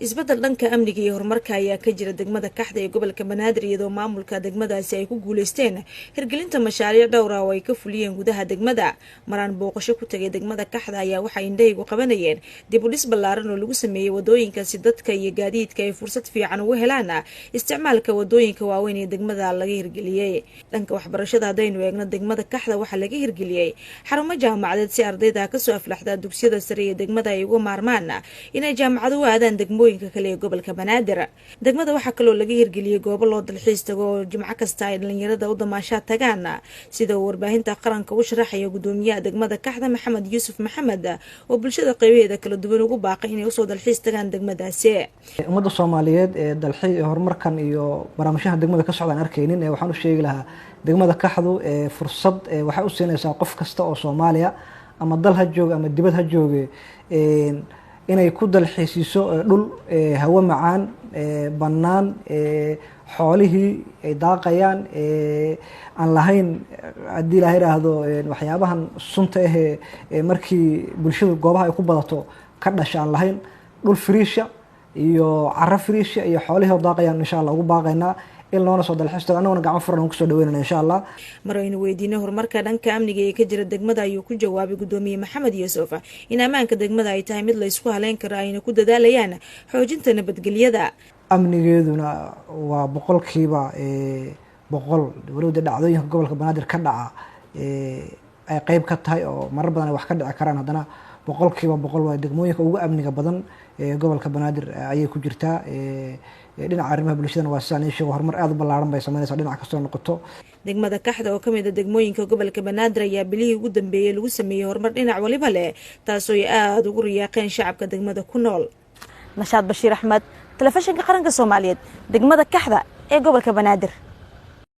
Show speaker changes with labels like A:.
A: isbedel dhanka amniga iyo horumarka ayaa ka jira degmada Kaxda ee gobolka Banaadir iyadoo maamulka degmadaasi ay ku guuleysteen hirgelinta mashaariic dhowr ah oo ay ka fuliyeen gudaha degmada. Maraan booqasho ku tagay degmada Kaxda ayaa waxa indhahaygu qabanayeen dib u dhis ballaaran oo lagu sameeyay wadooyinka si dadka iyo gaadiidka ay fursad fiican ugu helaan isticmaalka wadooyinka waaweyn ee degmada laga hirgeliyay. Dhanka waxbarashada hadaynu eegno degmada Kaxda waxa laga hirgeliyay xarumo jaamacadeed si ardayda ka soo aflaxda dugsiyada sare ee degmada ay uga maarmaan inay jaamacado u aadaan degmooyinka kale ee gobolka Banaadir. Degmada waxa kale oo laga hirgeliyay goobo loo dalxiis tago oo jimco kasta ay dhalinyarada u damaashaad tagaan sida warbaahinta qaranka u sharaxaya gudoomiyaha degmada Kaxda Maxamed Yuusuf Maxamed oo bulshada qaybaheeda kala duwan ugu baaqay inay u soo dalxiis tagaan degmadaasi.
B: ummadda Soomaaliyeed ee dalxiis horumarkan iyo barnaamijyada degmada ka socdaan arkaynin waxaan u sheegi lahaa degmada Kaxdu fursad waxay u siinaysaa qof kasta oo Soomaaliya ama dal ha joogo ama dibad ha joogo inay ku dalxiisiso dhul hawo macaan bannaan xoolihii ay daaqayaan aan lahayn haddii la yiraahdo waxyaabahan sunta ah markii bulshadu goobaha ay ku badato ka dhashaan lahayn dhul friisha iyo carro friisha iyo xoolihii oo daaqayaan insha Allah ugu baaqaynaa in loona soo dalxiisto anaguna gacmo furan ku soo dhaweynana insha Allah.
A: Maraynu weydiinay horumarka dhanka amniga ee ka jira degmada ayuu ku jawaabay gudoomiye Maxamed Yuusuf in amaanka degmada ay tahay mid la isku haleyn karo ayna ku dadaalayaan xoojinta nabadgelyada.
B: Amnigeeduna waa boqolkiiba boqol warowda dhacdooyinka gobolka Banaadir ka dhaca ay qayb ka tahay oo marar badan ay wax ka dhici karaan haddana boqolkiiba boqol waa degmooyinka ugu amniga badan ee gobolka Banaadir ayay ku jirtaa. dhinaca arrimaha bulshada waa sidaan ay sheego horumar aad u ballaaran bay sameynaysaa dhinac kasta oo noqoto.
A: Degmada Kaxda oo kamid ah degmooyinka gobolka Banaadir ayaa bilihii ugu dambeeyay lagu sameeyay horumar dhinac waliba leh taasoo ay aad ugu riyaaqeen shacabka degmada ku nool. Nashaad Bashiir Axmed, telefishinka qaranka Soomaaliyeed, degmada Kaxda ee gobolka Banaadir.